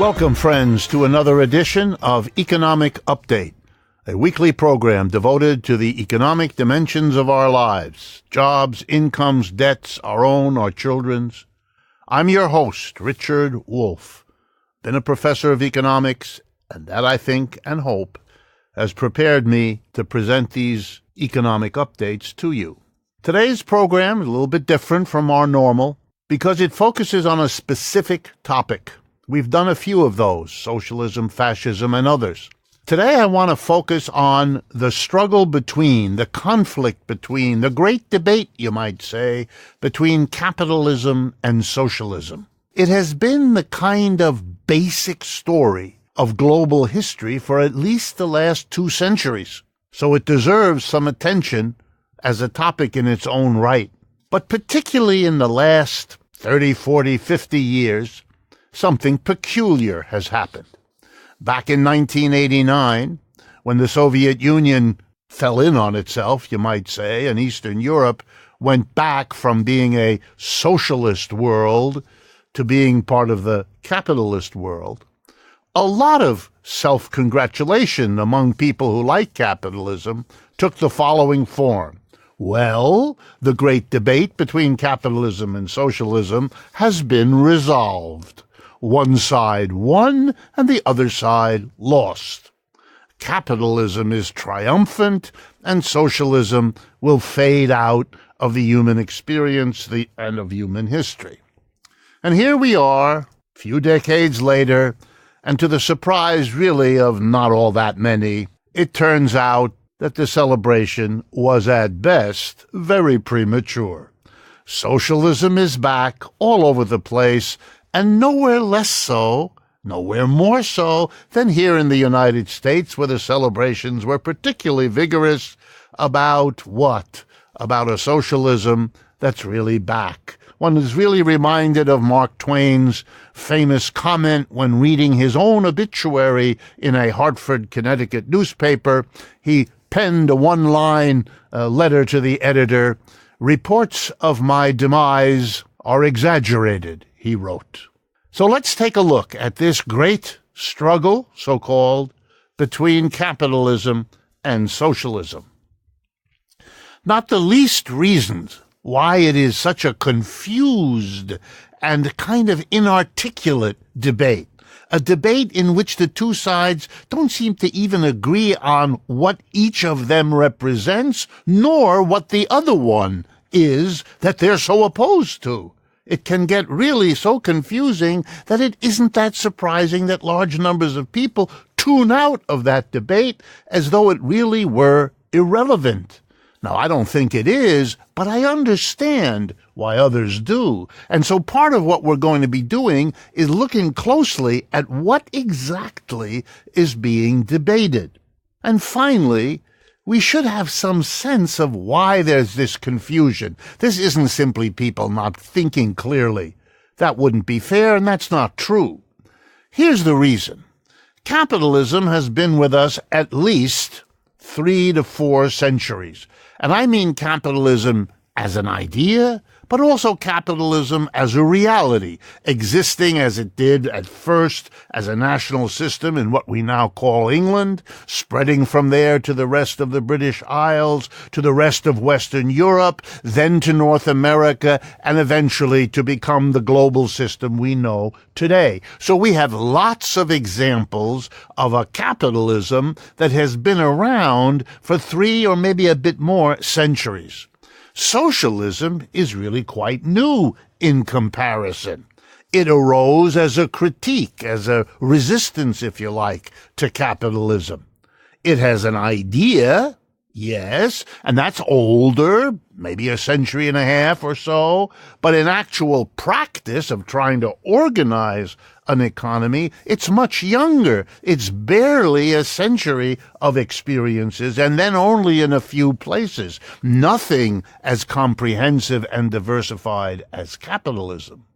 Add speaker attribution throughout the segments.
Speaker 1: Welcome, friends, to another edition of Economic Update, a weekly program devoted to the economic dimensions of our lives, jobs, incomes, debts, our own, our children's. I'm your host, Richard Wolff, been a professor of economics, and that, I think and hope, has prepared me to present these economic updates to you. Today's program is a little bit different from our normal because it focuses on a specific topic. We've done a few of those, socialism, fascism, and others. Today I want to focus on the struggle between, the conflict between, the great debate, you might say, between capitalism and socialism. It has been the kind of basic story of global history for at least the last 2 centuries, so it deserves some attention as a topic in its own right. But particularly in the last 30, 40, 50 years, something peculiar has happened. Back in 1989, when the Soviet Union fell in on itself, you might say, and Eastern Europe went back from being a socialist world to being part of the capitalist world, a lot of self-congratulation among people who like capitalism took the following form. Well, the great debate between capitalism and socialism has been resolved. One side won and the other side lost. Capitalism is triumphant and socialism will fade out of the human experience and of human history. And here we are, a few decades later, and to the surprise really of not all that many, it turns out that the celebration was at best very premature. Socialism is back all over the place, and nowhere less so, nowhere more so than here in the United States, where the celebrations were particularly vigorous about what? About a socialism that's really back. One is really reminded of Mark Twain's famous comment when reading his own obituary in a Hartford, Connecticut newspaper. He penned a one-line letter to the editor. "Reports of my demise are exaggerated," he wrote. So let's take a look at this great struggle, so-called, between capitalism and socialism. Not the least reason why it is such a confused and kind of inarticulate debate, a debate in which the two sides don't seem to even agree on what each of them represents, nor what the other one is that they're so opposed to. It can get really so confusing that it isn't that surprising that large numbers of people tune out of that debate as though it really were irrelevant. Now, I don't think it is, but I understand why others do. And so part of what we're going to be doing is looking closely at what exactly is being debated. And finally, we should have some sense of why there's this confusion. This isn't simply people not thinking clearly. That wouldn't be fair, and that's not true. Here's the reason. Capitalism has been with us at least 3 to 4 centuries. And I mean capitalism as an idea, but also capitalism as a reality, existing as it did at first as a national system in what we now call England, spreading from there to the rest of the British Isles, to the rest of Western Europe, then to North America, and eventually to become the global system we know today. So we have lots of examples of a capitalism that has been around for 3 or maybe a bit more centuries. Socialism is really quite new in comparison. It arose as a critique, as a resistance, if you like, to capitalism. It has an idea, yes, and that's older, maybe a century and a half or so, but in actual practice of trying to organize an economy, it's much younger. It's barely a century of experiences, and then only in a few places. Nothing as comprehensive and diversified as capitalism.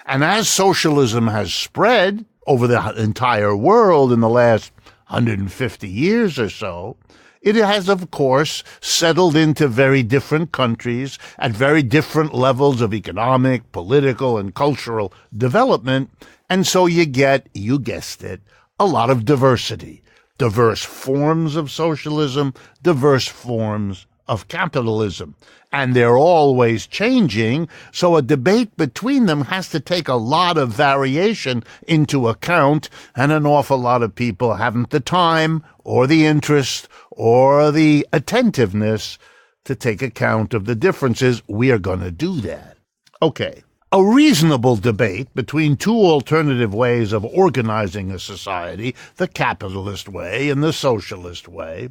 Speaker 1: And as socialism has spread over the entire world in the last 150 years or so, It has, of course, settled into very different countries at very different levels of economic, political, and cultural development, and so you get, you guessed it, a lot of diversity. Diverse forms of socialism, diverse forms of capitalism. And they're always changing, so a debate between them has to take a lot of variation into account, and an awful lot of people haven't the time or the interest or the attentiveness to take account of the differences. We are going to do that. Okay. A reasonable debate between two alternative ways of organizing a society, the capitalist way and the socialist way,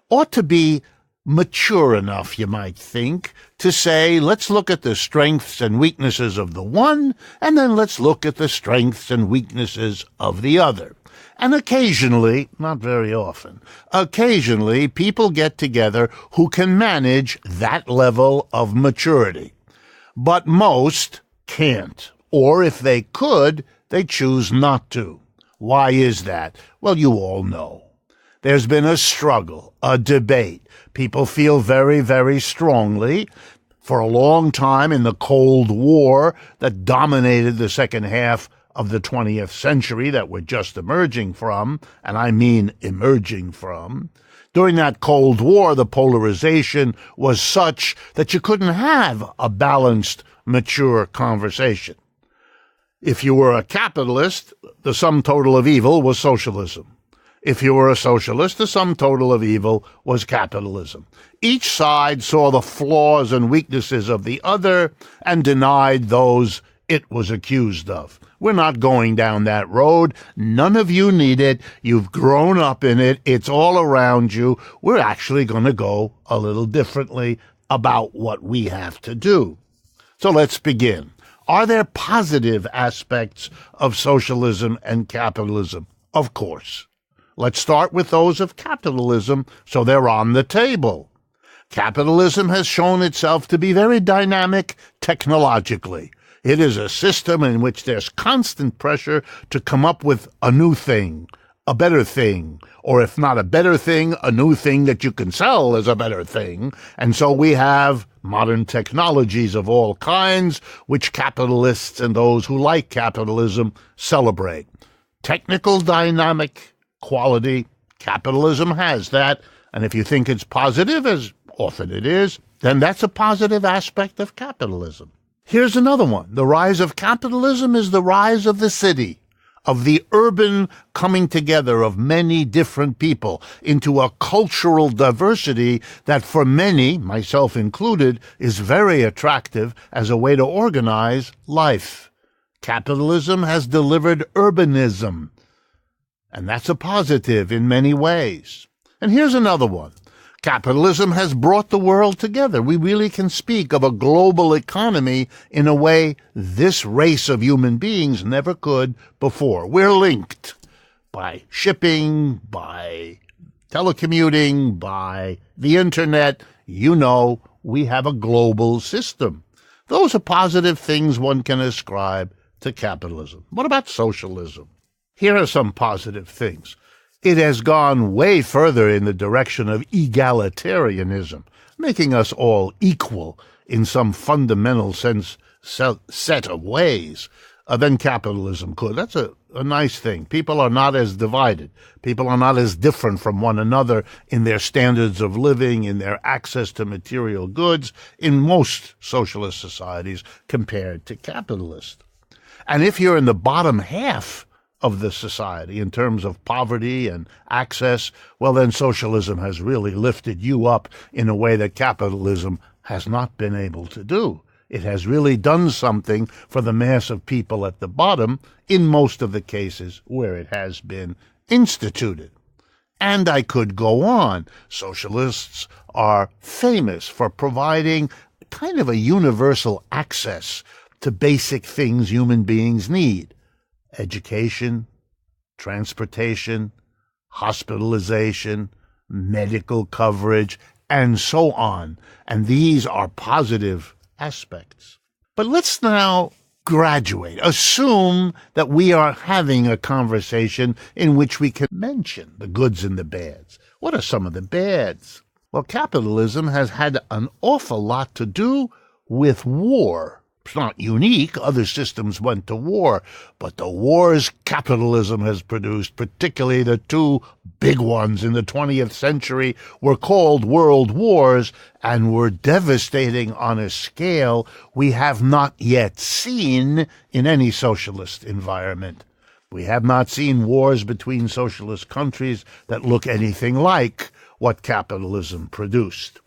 Speaker 1: ought to be mature enough, you might think, to say, let's look at the strengths and weaknesses of the one, and then let's look at the strengths and weaknesses of the other. And occasionally, not very often, occasionally people get together who can manage that level of maturity. But most can't, or if they could, they choose not to. Why is that? Well, you all know. There's been a struggle, a debate. People feel very, very strongly for a long time in the Cold War that dominated the second half of the 20th century that we're just emerging from, and I mean emerging from. During that Cold War, the polarization was such that you couldn't have a balanced, mature conversation. If you were a capitalist, the sum total of evil was socialism. If you were a socialist, the sum total of evil was capitalism. Each side saw the flaws and weaknesses of the other and denied those it was accused of. We're not going down that road. None of you need it. You've grown up in it. It's all around you. We're actually going to go a little differently about what we have to do. So let's begin. Are there positive aspects of socialism and capitalism? Of course. Let's start with those of capitalism, so they're on the table. Capitalism has shown itself to be very dynamic technologically. It is a system in which there's constant pressure to come up with a new thing, a better thing, or if not a better thing, a new thing that you can sell as a better thing. And so we have modern technologies of all kinds, which capitalists and those who like capitalism celebrate. Technical dynamic quality, capitalism has that, and if you think it's positive, as often it is, then that's a positive aspect of capitalism. Here's another one. The rise of capitalism is the rise of the city, of the urban coming together of many different people into a cultural diversity that for many, myself included, is very attractive as a way to organize life. Capitalism has delivered urbanism, and that's a positive in many ways. And here's another one. Capitalism has brought the world together. We really can speak of a global economy in a way this race of human beings never could before. We're linked by shipping, by telecommuting, by the internet. You know, we have a global system. Those are positive things one can ascribe to capitalism. What about socialism? Here are some positive things. It has gone way further in the direction of egalitarianism, making us all equal in some fundamental set of ways than capitalism could. That's a nice thing. People are not as divided. People are not as different from one another in their standards of living, in their access to material goods, in most socialist societies compared to capitalist. And if you're in the bottom half of the society in terms of poverty and access, well, then socialism has really lifted you up in a way that capitalism has not been able to do. It has really done something for the mass of people at the bottom in most of the cases where it has been instituted. And I could go on. Socialists are famous for providing kind of a universal access to basic things human beings need. Education, transportation, hospitalization, medical coverage, and so on. And these are positive aspects. But let's now graduate. Assume that we are having a conversation in which we can mention the goods and the bads. What are some of the bads? Well, capitalism has had an awful lot to do with war. It's not unique. Other systems went to war. But the wars capitalism has produced, particularly the two big ones in the 20th century, were called world wars and were devastating on a scale we have not yet seen in any socialist environment. We have not seen wars between socialist countries that look anything like what capitalism produced.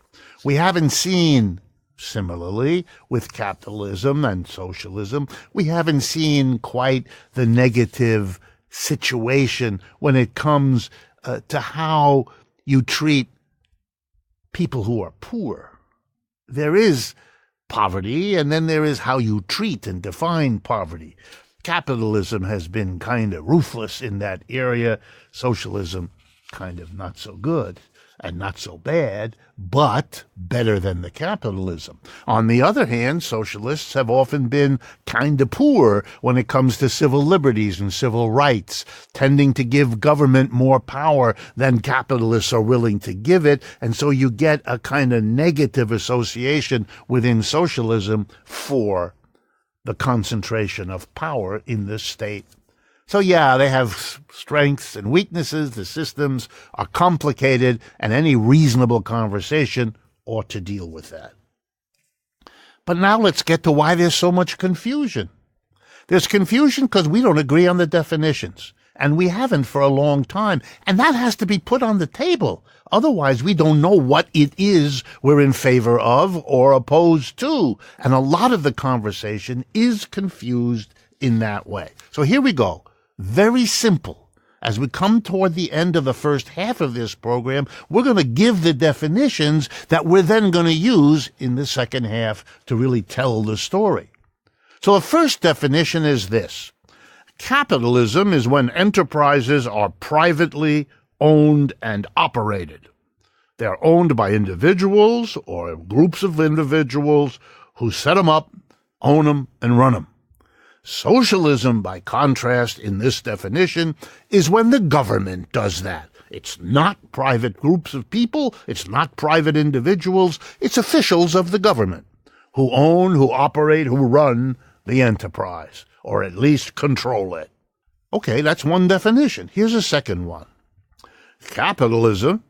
Speaker 1: We haven't seen, similarly, with capitalism and socialism, we haven't seen quite the negative situation when it comes to how you treat people who are poor. There is poverty, and then there is how you treat and define poverty. Capitalism has been kind of ruthless in that area. Socialism, kind of not so good and not so bad, but better than the capitalism. On the other hand, socialists have often been kind of poor when it comes to civil liberties and civil rights, tending to give government more power than capitalists are willing to give it, and so you get a kind of negative association within socialism for the concentration of power in the state. So yeah, they have strengths and weaknesses. The systems are complicated, and any reasonable conversation ought to deal with that. But now let's get to why there's so much confusion. There's confusion because we don't agree on the definitions, and we haven't for a long time, and that has to be put on the table. Otherwise, we don't know what it is we're in favor of or opposed to, and a lot of the conversation is confused in that way. So here we go. Very simple. As we come toward the end of the first half of this program, we're going to give the definitions that we're then going to use in the second half to really tell the story. So the first definition is this. Capitalism is when enterprises are privately owned and operated. They're owned by individuals or groups of individuals who set them up, own them, and run them. Socialism, by contrast, in this definition, is when the government does that. It's not private groups of people, it's not private individuals, it's officials of the government who own, who operate, who run the enterprise, or at least control it. Okay, that's one definition. Here's a second one. Capitalism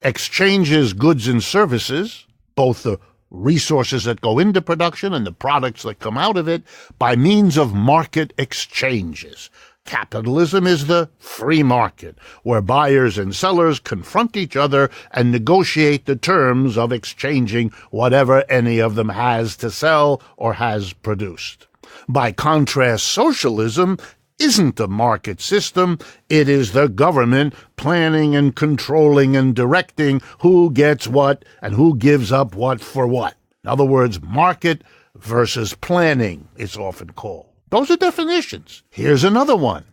Speaker 1: exchanges goods and services, both the resources that go into production and the products that come out of it, by means of market exchanges. Capitalism is the free market, where buyers and sellers confront each other and negotiate the terms of exchanging whatever any of them has to sell or has produced. By contrast, socialism isn't a market system. It is the government planning and controlling and directing who gets what and who gives up what for what. In other words, market versus planning, it's often called. Those are definitions. Here's another one.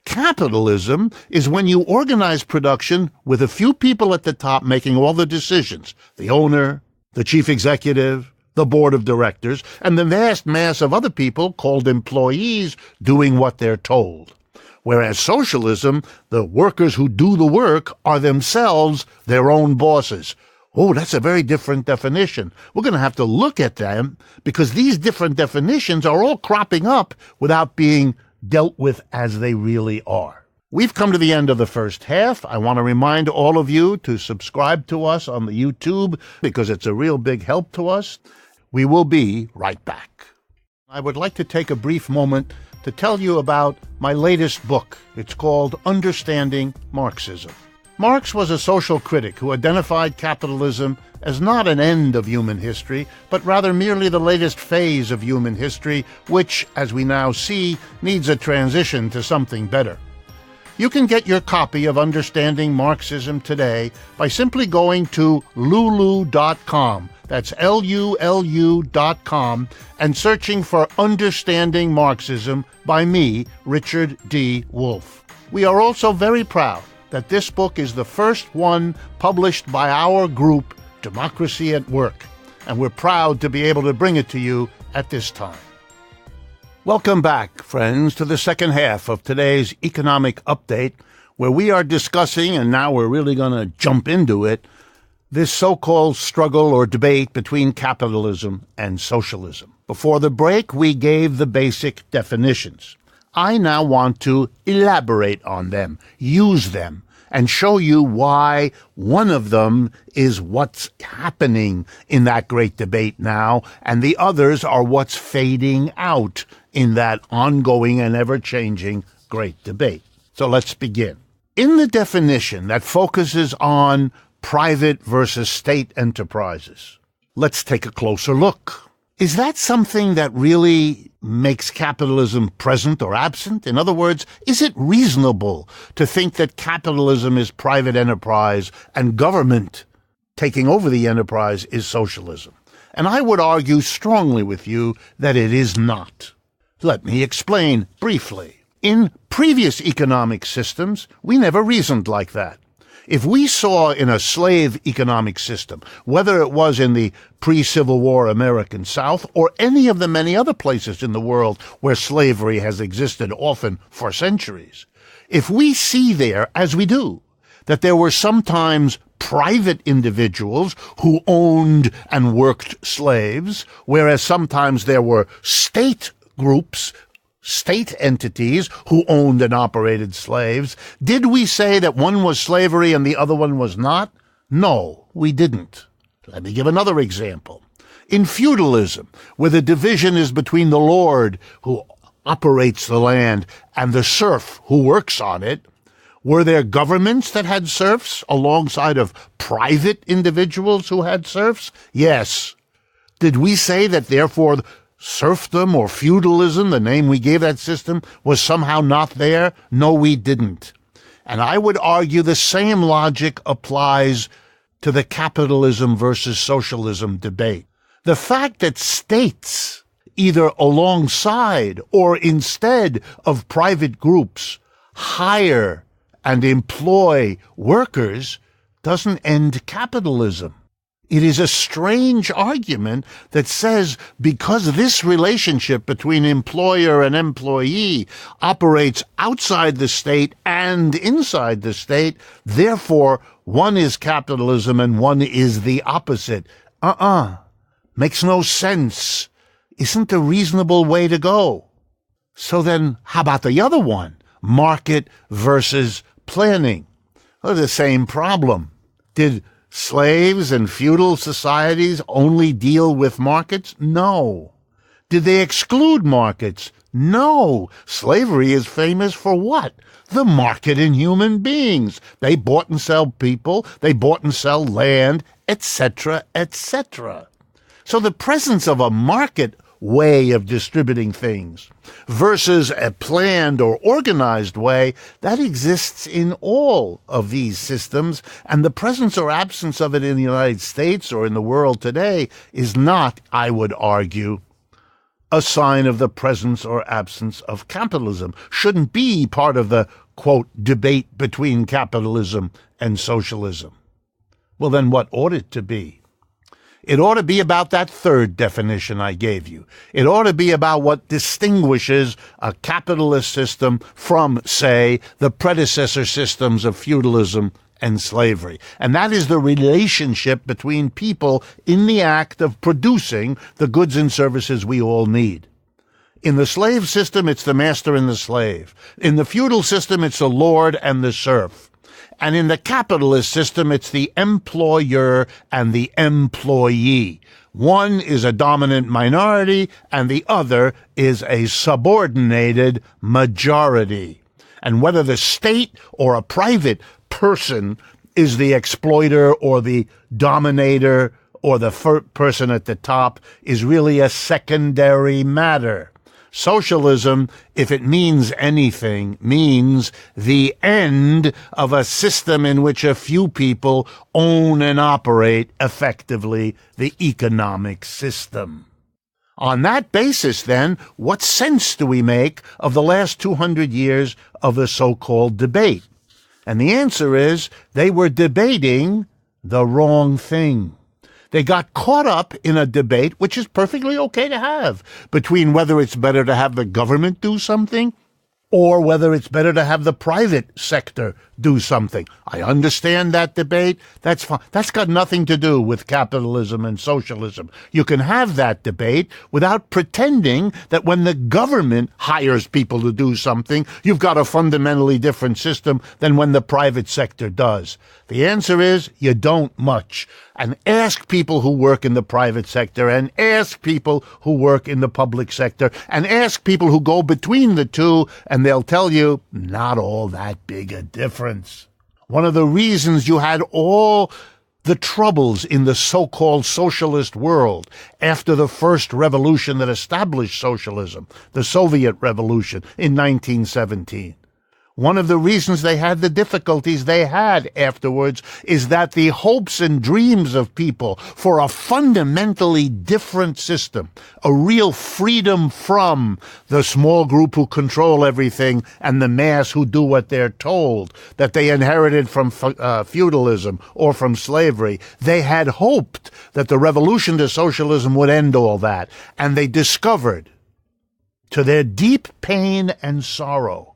Speaker 1: Capitalism is when you organize production with a few people at the top making all the decisions. The owner, the chief executive, the board of directors, and the vast mass of other people called employees doing what they're told. Whereas socialism, the workers who do the work are themselves their own bosses. Oh, that's a very different definition. We're going to have to look at them because these different definitions are all cropping up without being dealt with as they really are. We've come to the end of the first half. I want to remind all of you to subscribe to us on the YouTube because it's a real big help to us. We will be right back. I would like to take a brief moment to tell you about my latest book. It's called Understanding Marxism. Marx was a social critic who identified capitalism as not an end of human history, but rather merely the latest phase of human history, which, as we now see, needs a transition to something better. You can get your copy of Understanding Marxism today by simply going to lulu.com. That's LULU.com, and searching for Understanding Marxism by me, Richard D. Wolff. We are also very proud that this book is the first one published by our group, Democracy at Work, and we're proud to be able to bring it to you at this time. Welcome back, friends, to the second half of today's economic update, where we are discussing, and now we're really going to jump into it, this so-called struggle or debate between capitalism and socialism. Before the break, we gave the basic definitions. I now want to elaborate on them, use them, and show you why one of them is what's happening in that great debate now, and the others are what's fading out in that ongoing and ever-changing great debate. So let's begin. In the definition that focuses on private versus state enterprises, let's take a closer look. Is that something that really makes capitalism present or absent? In other words, is it reasonable to think that capitalism is private enterprise and government taking over the enterprise is socialism? And I would argue strongly with you that it is not. Let me explain briefly. In previous economic systems, we never reasoned like that. If we saw in a slave economic system, whether it was in the pre-Civil War American South or any of the many other places in the world where slavery has existed often for centuries, if we see there, as we do, that there were sometimes private individuals who owned and worked slaves, whereas sometimes there were state groups, state entities who owned and operated slaves, did we say that one was slavery and the other one was not? No, we didn't. Let me give another example. In feudalism, where the division is between the lord who operates the land and the serf who works on it, were there governments that had serfs alongside of private individuals who had serfs? Yes. Did we say that therefore serfdom or feudalism, the name we gave that system, was somehow not there? No, we didn't. And I would argue the same logic applies to the capitalism versus socialism debate. The fact that states, either alongside or instead of private groups, hire and employ workers doesn't end capitalism. It is a strange argument that says because this relationship between employer and employee operates outside the state and inside the state, therefore one is capitalism and one is the opposite. Makes no sense. Isn't a reasonable way to go. So then how about the other one? Market versus planning. Well, the same problem. Did slaves and feudal societies only deal with markets? No. Did they exclude markets? No. Slavery is famous for what? The market in human beings. They bought and sell people, they bought and sell land, etc., etc. So the presence of a market way of distributing things versus a planned or organized way, that exists in all of these systems, and the presence or absence of it in the United States or in the world today is not, I would argue, a sign of the presence or absence of capitalism. Shouldn't be part of the, quote, debate between capitalism and socialism. Well, then what ought it to be? It ought to be about that third definition I gave you. It ought to be about what distinguishes a capitalist system from, say, the predecessor systems of feudalism and slavery. And that is the relationship between people in the act of producing the goods and services we all need. In the slave system, it's the master and the slave. In the feudal system, it's the lord and the serf. And in the capitalist system, it's the employer and the employee. One is a dominant minority, and the other is a subordinated majority. And whether the state or a private person is the exploiter or the dominator or the person at the top is really a secondary matter. Socialism, if it means anything, means the end of a system in which a few people own and operate effectively the economic system. On that basis, then, what sense do we make of the last 200 years of the so-called debate? And the answer is they were debating the wrong thing. They got caught up in a debate, which is perfectly okay to have, between whether it's better to have the government do something or whether it's better to have the private sector do something. I understand that debate. That's fine. That's got nothing to do with capitalism and socialism. You can have that debate without pretending that when the government hires people to do something, you've got a fundamentally different system than when the private sector does. The answer is you don't much. And ask people who work in the private sector, and ask people who work in the public sector, and ask people who go between the two, and they'll tell you not all that big a difference. One of the reasons you had all the troubles in the so-called socialist world after the first revolution that established socialism, the Soviet Revolution in 1917. One of the reasons they had the difficulties they had afterwards is that the hopes and dreams of people for a fundamentally different system, a real freedom from the small group who control everything and the mass who do what they're told, that they inherited from feudalism or from slavery, they had hoped that the revolution to socialism would end all that. And they discovered, to their deep pain and sorrow,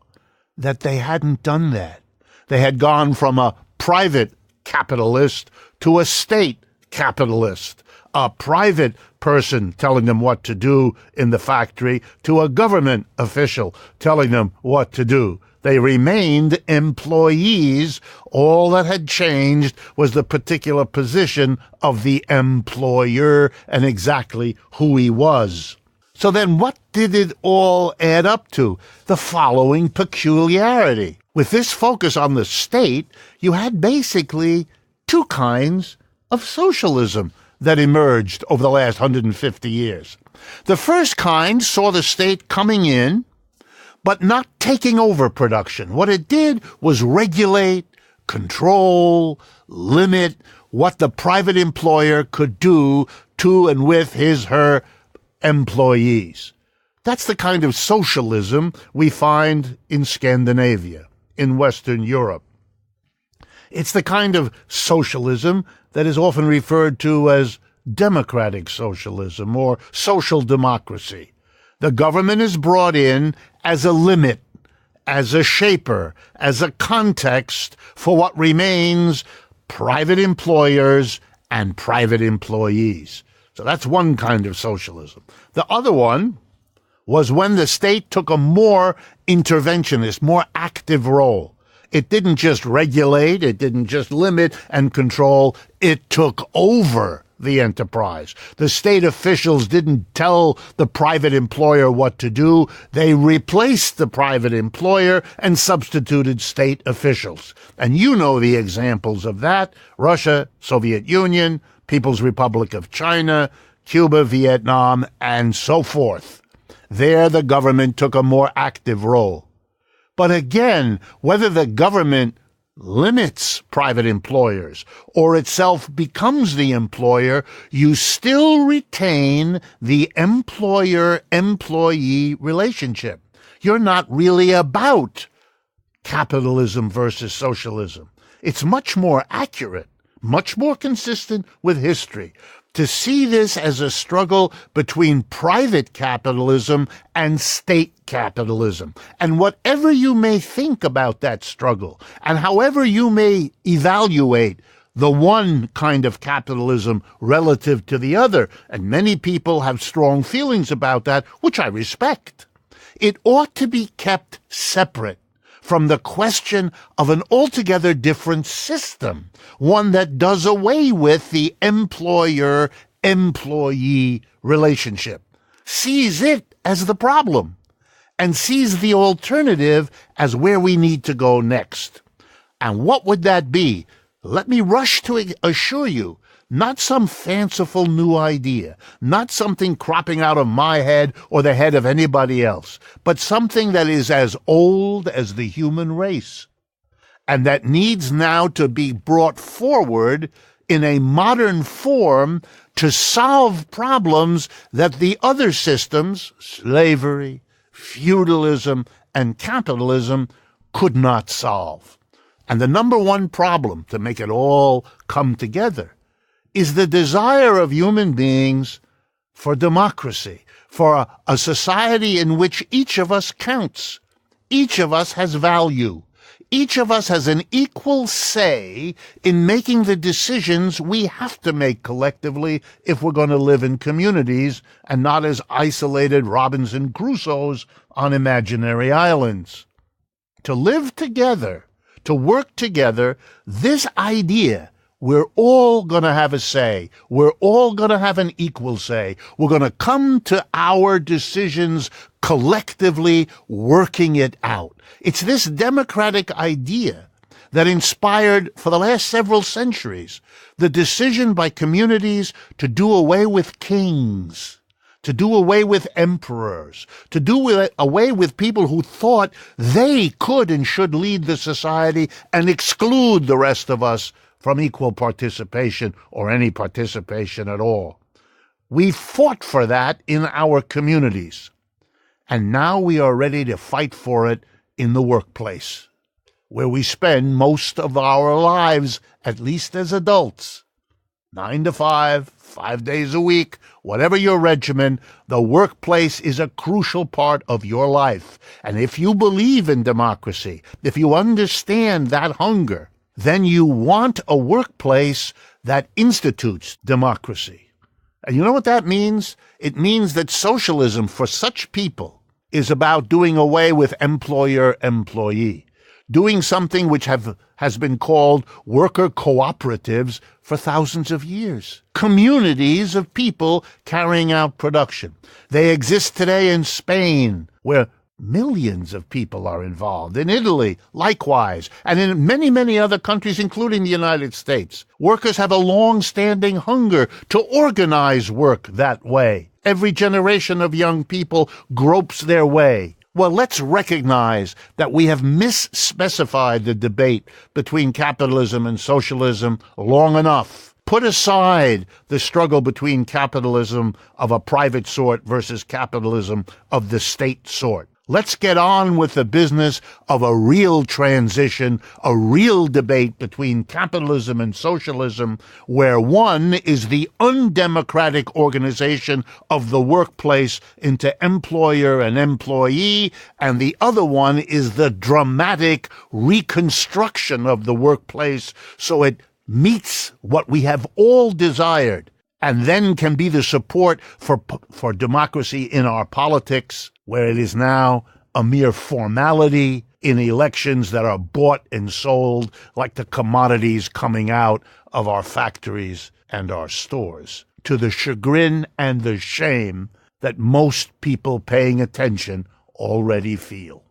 Speaker 1: that they hadn't done that. They had gone from a private capitalist to a state capitalist, a private person telling them what to do in the factory to a government official telling them what to do. They remained employees. All that had changed was the particular position of the employer and exactly who he was. So then what did it all add up to? The following peculiarity. With this focus on the state, you had basically two kinds of socialism that emerged over the last 150 years. The first kind saw the state coming in, but not taking over production. What it did was regulate, control, limit what the private employer could do to and with her employees. That's the kind of socialism we find in Scandinavia, in Western Europe. It's the kind of socialism that is often referred to as democratic socialism or social democracy. The government is brought in as a limit, as a shaper, as a context for what remains private employers and private employees. So that's one kind of socialism. The other one was when the state took a more interventionist, more active role. It didn't just regulate, it didn't just limit and control, it took over the enterprise. The state officials didn't tell the private employer what to do. They replaced the private employer and substituted state officials. And you know the examples of that: Russia, Soviet Union, People's Republic of China, Cuba, Vietnam, and so forth. There the government took a more active role. But again, whether the government limits private employers or itself becomes the employer, you still retain the employer-employee relationship. You're not really about capitalism versus socialism. It's much more accurate, much more consistent with history, to see this as a struggle between private capitalism and state capitalism. And whatever you may think about that struggle, and however you may evaluate the one kind of capitalism relative to the other, and many people have strong feelings about that, which I respect, it ought to be kept separate from the question of an altogether different system, one that does away with the employer-employee relationship, sees it as the problem, and sees the alternative as where we need to go next. And what would that be? Let me rush to assure you, not some fanciful new idea, not something cropping out of my head or the head of anybody else, but something that is as old as the human race, and that needs now to be brought forward in a modern form to solve problems that the other systems, slavery, feudalism, and capitalism, could not solve. And the number one problem to make it all come together is the desire of human beings for democracy, for a society in which each of us counts, Each of us has value. Each of us has an equal say in making the decisions we have to make collectively if we're going to live in communities and not as isolated Robinson Crusoes on imaginary islands. To live together, to work together, this idea, we're all going to have a say. We're all going to have an equal say. We're going to come to our decisions collectively, working it out. It's this democratic idea that inspired, for the last several centuries, the decision by communities to do away with kings, to do away with emperors, to do away with people who thought they could and should lead the society and exclude the rest of us from equal participation or any participation at all. We fought for that in our communities, and now we are ready to fight for it in the workplace, where we spend most of our lives, at least as adults. 9 to 5, 5 days a week, whatever your regimen, the workplace is a crucial part of your life. And if you believe in democracy, if you understand that hunger, then you want a workplace that institutes democracy. And you know what that means? It means that socialism for such people is about doing away with employer-employee, doing something which has been called worker cooperatives for thousands of years. Communities of people carrying out production. They exist today in Spain, where millions of people are involved. In Italy, likewise, and in many, many other countries, including the United States. Workers have a long-standing hunger to organize work that way. Every generation of young people gropes their way. Well, let's recognize that we have misspecified the debate between capitalism and socialism long enough. Put aside the struggle between capitalism of a private sort versus capitalism of the state sort. Let's get on with the business of a real transition, a real debate between capitalism and socialism, where one is the undemocratic organization of the workplace into employer and employee, and the other one is the dramatic reconstruction of the workplace so it meets what we have all desired, and then can be the support for democracy in our politics, where it is now a mere formality in elections that are bought and sold like the commodities coming out of our factories and our stores, to the chagrin and the shame that most people paying attention already feel.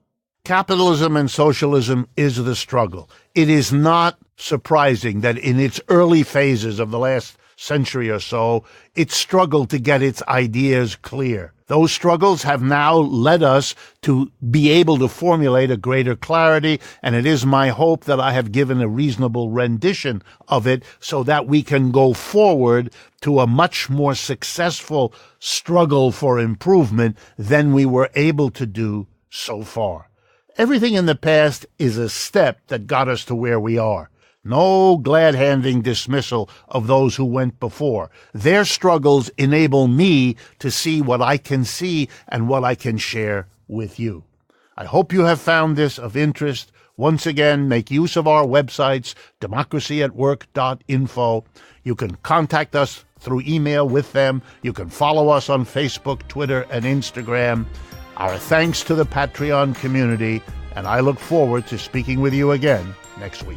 Speaker 1: Capitalism and socialism is the struggle. It is not surprising that in its early phases of the last century or so, it struggled to get its ideas clear. Those struggles have now led us to be able to formulate a greater clarity, and it is my hope that I have given a reasonable rendition of it so that we can go forward to a much more successful struggle for improvement than we were able to do so far. Everything in the past is a step that got us to where we are. No glad-handing dismissal of those who went before. Their struggles enable me to see what I can see and what I can share with you. I hope you have found this of interest. Once again, make use of our websites, democracyatwork.info. You can contact us through email with them. You can follow us on Facebook, Twitter, and Instagram. Our thanks to the Patreon community, and I look forward to speaking with you again next week.